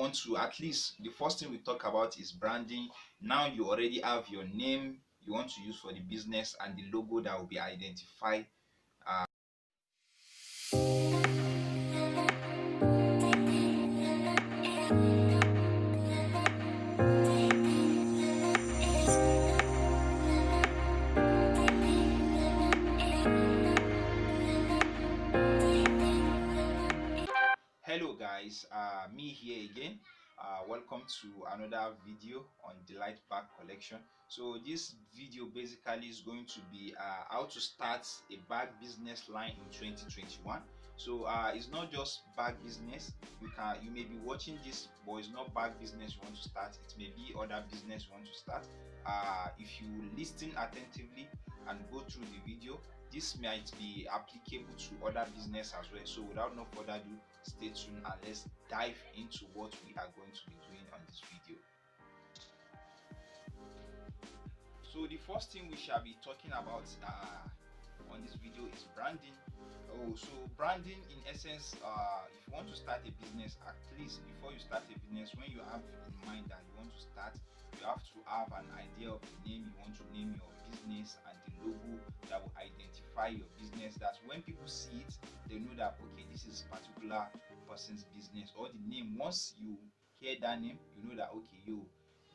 want to, at least the first thing we talk about is branding. Now you already have your name you want to use for the business and the logo that will be identified. Hello guys, me here again. Welcome to another video on Delight Bag Collection. So this video basically is going to be how to start a bag business line in 2021. So it's not just bag business. You may be watching this, but it's not bag business you want to start. It may be other business you want to start. If you listen attentively and go through the video, this might be applicable to other business as well. So without no further ado, stay tuned and let's dive into what we are going to be doing on this video. So the first thing we shall be talking about on this video is branding. So branding in essence, if you want to start a business, at least before you start a business, when you have in mind that you want to start, you have to have an idea of the name you want to name your business and the logo that will identify your business. That when people see it, they know that okay, this is particular person's business, or the name. Once you hear that name, you know that okay,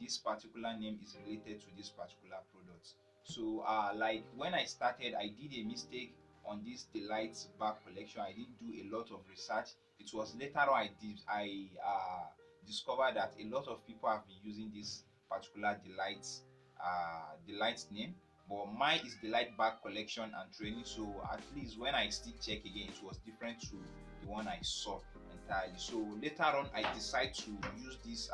this particular name is related to this particular product. So like when I started, I did a mistake on this Delight Bag Collection. I didn't do a lot of research. It was later on I discovered that a lot of people have been using this particular Delight name, but mine is Delight Bag Collection and Training. So at least when I still check again, it was different to the one I saw entirely. So later on I decided to use this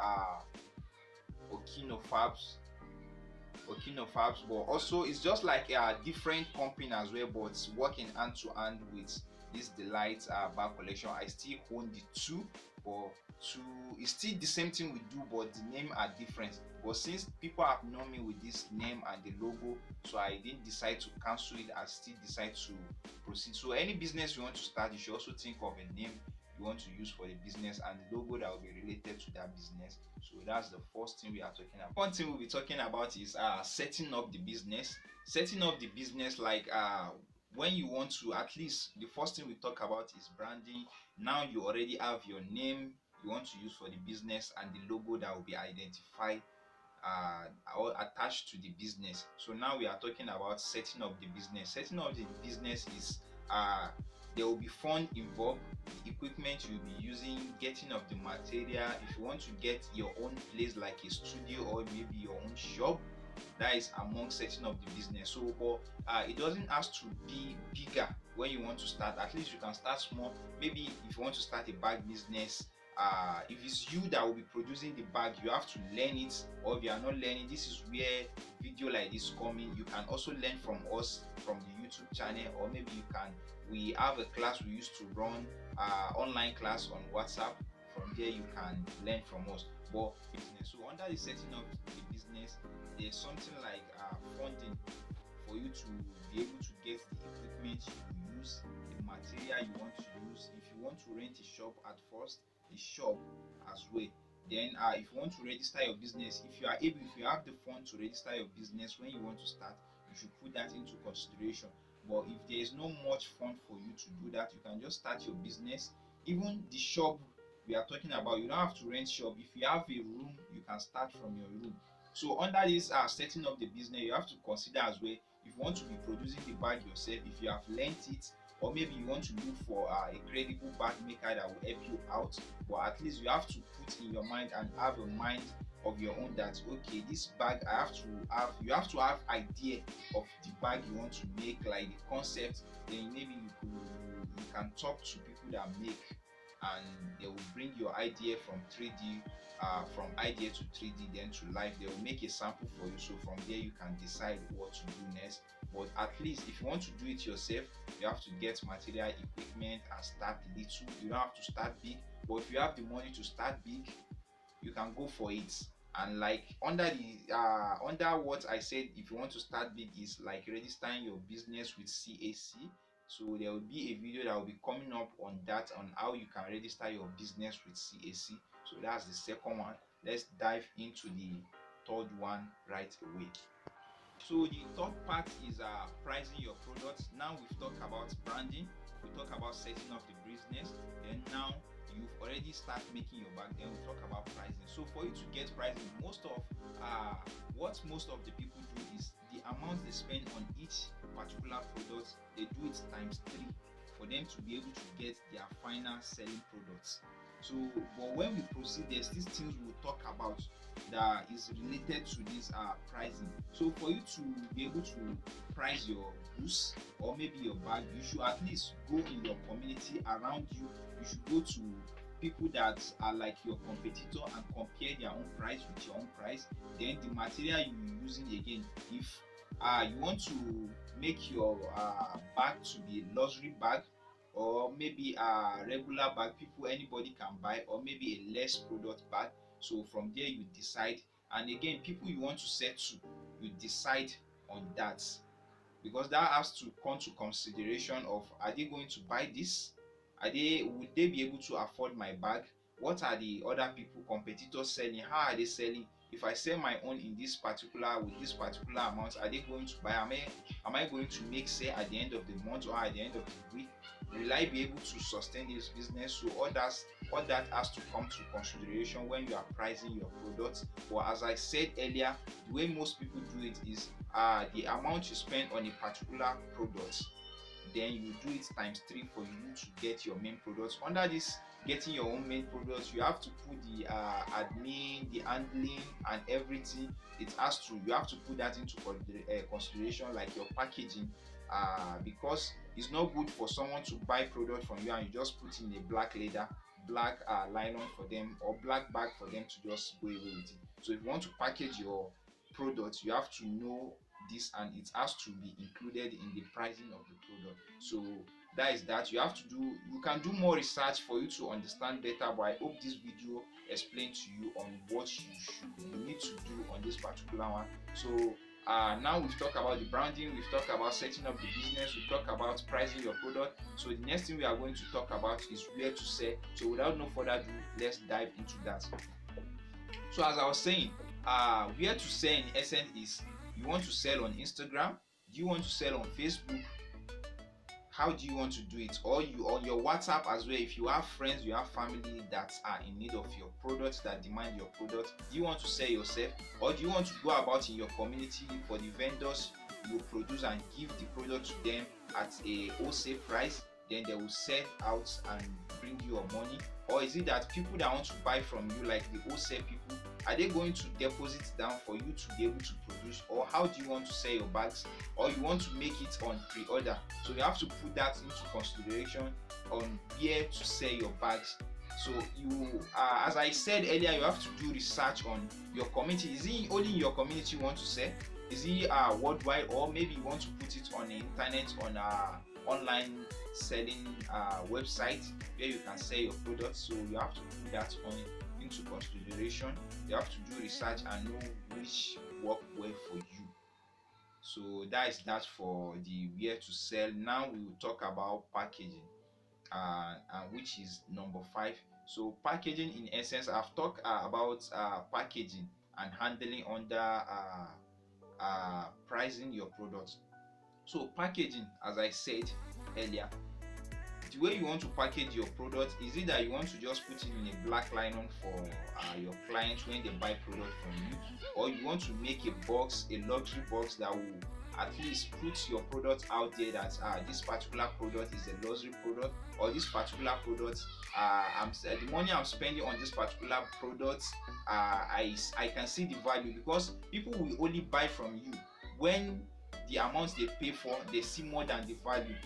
Okino Fabs, but also it's just like a different company as well, but it's working hand to hand with this Delight Bag Collection. I still own the two, but it's still the same thing we do, but the name are different. But since people have known me with this name and the logo, so I didn't decide to cancel it. I still decide to proceed. So any business you want to start, you should also think of a name you want to use for the business and the logo that will be related to that business. So that's the first thing we are talking about. One thing we'll be talking about is setting up the business. Setting up the business, like when you want to, at least the first thing we talk about is branding. Now you already have your name you want to use for the business and the logo that will be identified or attached to the business. So now we are talking about setting up the business. Setting up the business is there will be fund involved, the equipment you'll be using, getting of the material. If you want to get your own place like a studio or maybe your own shop, that is among setting up the business. So but it doesn't have to be bigger. When you want to start, at least you can start small. Maybe if you want to start a bag business, if it's you that will be producing the bag, you have to learn it. Or if you are not learning, this is where video like this coming. You can also learn from us from the YouTube channel, or maybe we have a class we used to run, online class on WhatsApp. From there you can learn from us. But business, so under the setting of the business, there's something like funding for you to be able to get the equipment you use, the material you want to use. If you want to rent a shop at first, the shop as well. Then if you want to register your business, if you have the fund to register your business when you want to start, you should put that into consideration. But if there is no much fund for you to do that, you can just start your business. Even the shop we are talking about, you don't have to rent shop. If you have a room, you can start from your room. So under this setting up the business, you have to consider as well, if you want to be producing the bag yourself, if you have learnt it, or maybe you want to look for a credible bag maker that will help you out. But at least you have to put in your mind and have a mind of your own that okay, this bag you have to have idea of the bag you want to make, like the concept. Then maybe you can talk to people that make, and they will bring your idea from 3D, from idea to 3D, then to life. They will make a sample for you. So from there you can decide what to do next. But at least if you want to do it yourself, you have to get material, equipment, and start little. You don't have to start big, but if you have the money to start big, you can go for it. And like under what I said, if you want to start big, is like registering your business with CAC. So there will be a video that will be coming up on that, on how you can register your business with CAC. So that's the second one. Let's dive into the third one right away. So the third part is pricing your products. Now we've talked about branding, we talk about setting up the business, then now you've already started making your bag, then we talk about pricing. So for you to get pricing, what most of the people do is the amount they spend on each particular product, they do it times 3 for them to be able to get their final selling products. So but when we proceed, there's these things we'll talk about that is related to this pricing. So for you to be able to price your goods or maybe your bag, you should at least go in your community around you. You should go to people that are like your competitor and compare their own price with your own price. Then the material you're using, again, if you want to make your bag to be a luxury bag, or maybe a regular bag anybody can buy, or maybe a less product bag, so from there you decide. And again, people you want to sell to, you decide on that, because that has to come to consideration of, are they going to buy this? Would they be able to afford my bag? What are the other people, competitors, selling? How are they selling? If I sell my own in this particular, with this particular amount, are they going to buy? Am I going to make sale at the end of the month or at the end of the week? Will I be able to sustain this business? So all that has to come to consideration when you are pricing your products. But as I said earlier, the way most people do it is the amount you spend on a particular product, then you do it times 3 for you to get your main products. Under this getting your own main products, you have to put the admin, the handling and everything. You have to put that into consideration, like your packaging, because it's not good for someone to buy product from you and you just put in a black leather, black nylon for them, or black bag for them to just go away with it. So if you want to package your product, you have to know this, and it has to be included in the pricing of the product. So that is that. You can do more research for you to understand better, but I hope this video explained to you on what you need to do on this particular one. So now we've talked about the branding, we've talked about setting up the business, we've talked about pricing your product. So the next thing we are going to talk about is where to sell. So without no further ado, let's dive into that. So as I was saying, where to sell in essence is, you want to sell on Instagram, do you want to sell on Facebook, how do you want to do it? Or you on your WhatsApp as well, if you have friends, you have family that are in need of your products, that demand your product, do you want to sell yourself, or do you want to go about in your community for the vendors you produce and give the product to them at a wholesale price, then they will sell out and bring you your money? Or is it that people that want to buy from you, like the wholesale people, are they going to deposit down for you to be able to produce? Or how do you want to sell your bags? Or you want to make it on pre-order? So you have to put that into consideration on where to sell your bags. So you, as I said earlier, you have to do research on your community. Is it only in your community you want to sell? Is it worldwide, or maybe you want to put it on the internet, on online selling website where you can sell your products? So you have to put that into consideration. You have to do research and know which work well for you. So that is that for the where to sell. Now we will talk about packaging, and which is number 5. So packaging, in essence, I've talked about packaging and handling under pricing your products. So packaging, as I said earlier, the way you want to package your product, is it that you want to just put it in a black nylon for your clients when they buy product from you, or you want to make a box, a luxury box that will at least put your product out there, that this particular product is a luxury product, or this particular product, the money I'm spending on this particular product, I can see the value, because people will only buy from you when the amounts they pay for, they see more than the value.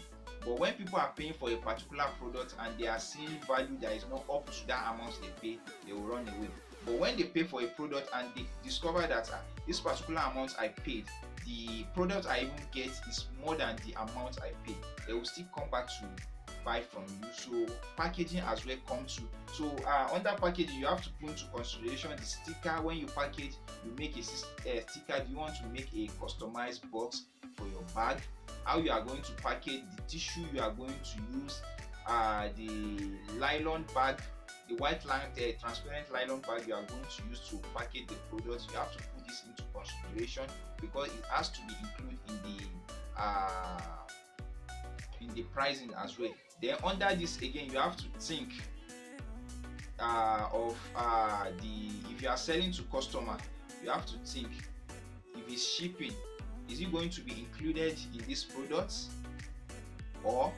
But when people are paying for a particular product and they are seeing value that is not up to that amount they pay, they will run away. But when they pay for a product and they discover that this particular amount I paid, the product I even get is more than the amount I paid, they will still come back to buy from you. So packaging as well comes to. So under packaging, you have to put into consideration the sticker. When you package, you make a sticker. Do you want to make a customized box for your bag? How you are going to package the tissue you are going to use, the nylon bag the white line, transparent nylon bag you are going to use to package the product, you have to put this into consideration because it has to be included in the pricing as well. Then under this again, you have to think of the if you are selling to customer, you have to think if it's shipping, is it going to be included in these products or.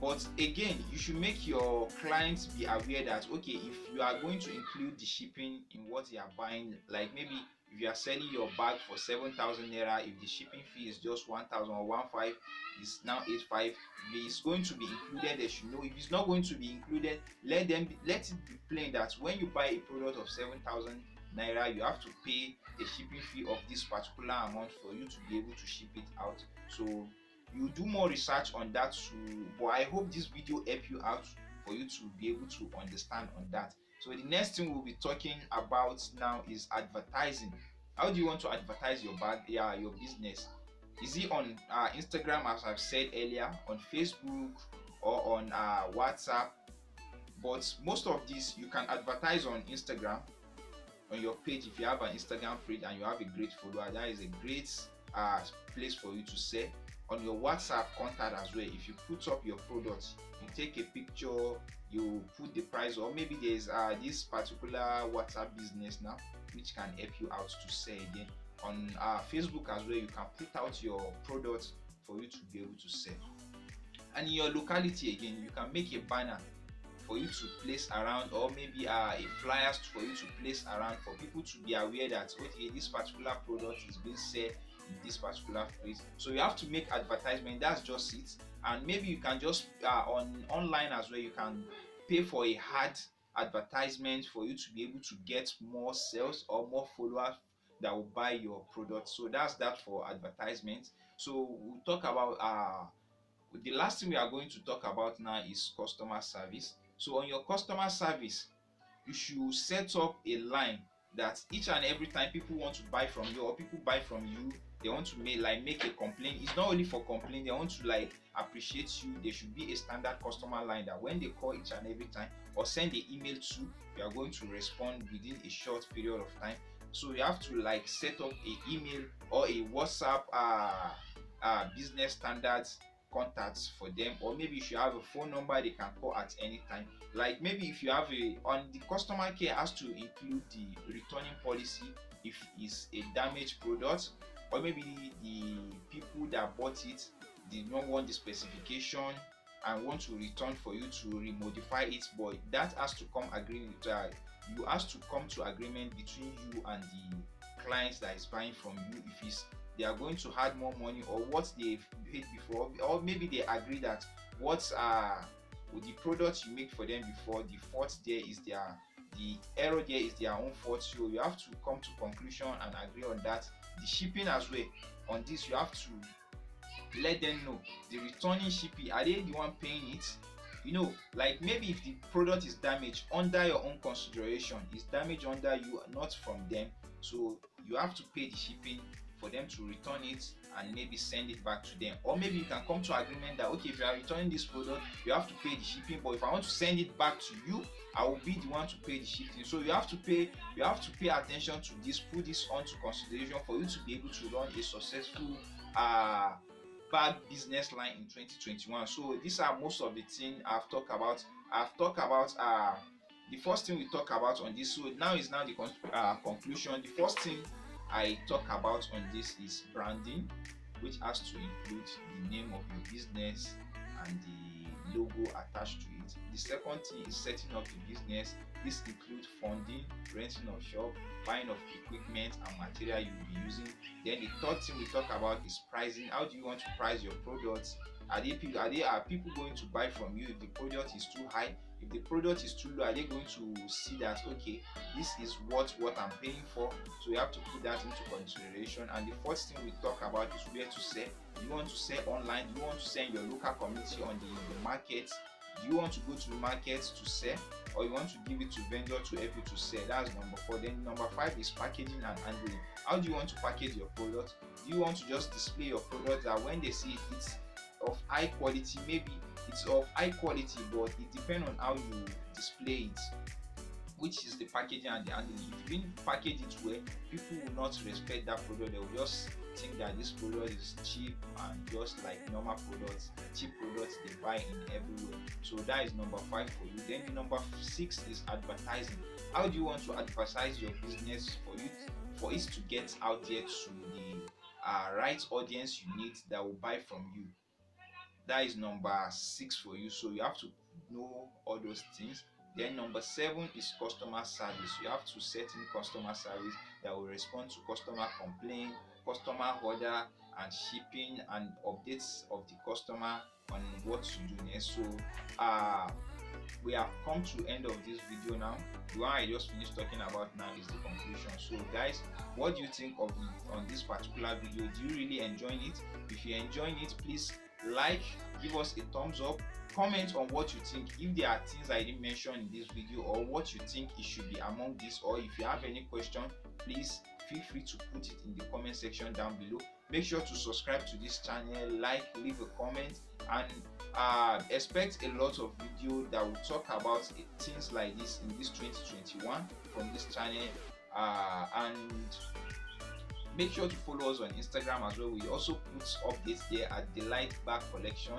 But again, you should make your clients be aware that okay, if you are going to include the shipping in what they are buying, like maybe if you are selling your bag for 7,000 naira, if the shipping fee is just 1,000 or 1,500, is now 8,500, if it's going to be included, they should know. If it's not going to be included, let it be plain that when you buy a product of 7,000 naira, you have to pay a shipping fee of this particular amount for you to be able to ship it out. So you do more research on that too, but I hope this video help you out for you to be able to understand on that. So the next thing we'll be talking about now is advertising. How do you want to advertise your bag, your business? Is it on Instagram, as I've said earlier, on Facebook, or on WhatsApp? But most of these you can advertise on Instagram, on your page. If you have an Instagram page and you have a great follower, that is a great place for you to sell. On your WhatsApp contact as well, if you put up your products, you take a picture, you put the price, or maybe there's this particular WhatsApp business now which can help you out to sell again. On Facebook as well, you can put out your products for you to be able to sell. And in your locality again, you can make a banner for you to place around, or maybe a flyers for you to place around for people to be aware that okay, this particular product is being sold in this particular place. So you have to make advertisement, that's just it. And maybe you can just online as well, you can pay for a ad advertisement for you to be able to get more sales or more followers that will buy your product. So that's that for advertisement. So we'll talk about the last thing we are going to talk about now is customer service. So on your customer service, you should set up a line that each and every time people want to buy from you, or people buy from you, they want to make a complaint. It's not only for complaint, they want to appreciate you. There should be a standard customer line that when they call each and every time or send an email to, you are going to respond within a short period of time. So you have to set up an email or a WhatsApp business standards contacts for them, or maybe you should have a phone number they can call at any time. Like maybe if you have on the customer care has to include the returning policy if it's a damaged product, or maybe the people that bought it did not want the specification and want to return for you to remodify it, but that has to come agreement. You has to come to agreement between you and the clients that is buying from you, if they are going to add more money or what they've paid before, or maybe they agree that what the product you make for them before, the fault there is the error there is their own fault. So you have to come to conclusion and agree on that. The shipping as well, on this you have to let them know the returning shipping, are they the one paying it? Maybe if the product is damaged under your own consideration, it's damaged under you, not from them, so you have to pay the shipping for them to return it and maybe send it back to them. Or maybe you can come to agreement that okay, if you are returning this product, you have to pay the shipping, but if I want to send it back to you, I will be the one to pay the shipping. So you have to pay attention to this, put this onto consideration for you to be able to run a successful bag business line in 2021. So these are most of the things I've talked about. The first thing we talk about on this, so now is the conclusion. The first thing I talk about on this is branding, which has to include the name of your business and the logo attached to it. The second thing is setting up the business. This includes funding, renting of shop, buying of equipment and material you will be using. Then the third thing we talk about is pricing. How do you want to price your products? Are people going to buy from you if the product is too high? If the product is too low, are they going to see that okay, this is what I'm paying for? So you have to put that into consideration. And the fourth thing we talk about is where to sell. Do you want to sell online? Do you want to sell in your local community on the market? Do you want to go to the market to sell, or you want to give it to vendor to help you to sell? That's number 4. Then number 5 is packaging and handling. How do you want to package your product? Do you want to just display your product that when they see it, it's of high quality? Maybe it's of high quality, but it depends on how you display it, which is the packaging and the handling. If you didn't package it well, people will not respect that product. They will just think that this product is cheap and just like normal products, cheap products they buy in everywhere. So that is number 5 for you. Then the number 6 is advertising. How do you want to advertise your business for it to get out there to the right audience you need that will buy from you? That is number 6 for you. So you have to know all those things. Then number 7 is customer service. You have to set in customer service that will respond to customer complaint, customer order, and shipping and updates of the customer on what to do next. So uh we have come to end of this video now. The one I just finished talking about now is the conclusion. So guys, what do you think of on this particular video? Do you really enjoy it? If you're enjoying it, please like, give us a thumbs up, comment on what you think, if there are things I didn't mention in this video, or what you think it should be among this, or if you have any question, please feel free to put it in the comment section down below. Make sure to subscribe to this channel, like, leave a comment, and expect a lot of video that will talk about things like this in this 2021 from this channel. And make sure to follow us on Instagram as well. We also put updates there at Delight Bag Collection,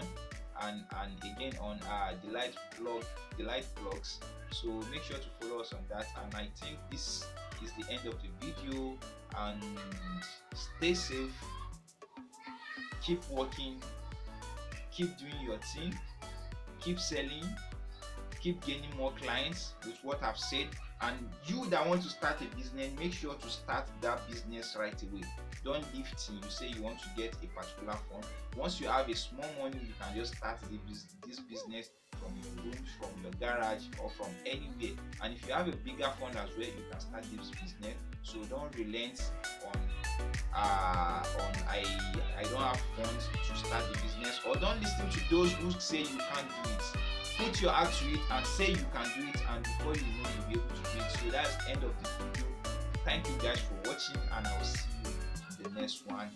and again on Delight Vlogs. So make sure to follow us on that. And I think this is the end of the video. And stay safe, keep working, keep doing your thing, keep selling, keep gaining more clients with what I've said. And you that want to start a business, make sure to start that business right away. Don't leave till you say you want to get a particular fund. Once you have a small money, you can just start this business from your rooms, from your garage, or from anywhere. And if you have a bigger fund as well, you can start this business. So don't relent on I don't have funds to start the business, or don't listen to those who say you can't do it. Put your act to it and say you can do it, and before you know, you'll be able to do it. So that's the end of the video. Thank you guys for watching, and I will see you in the next one.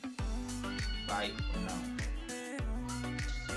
Bye for now.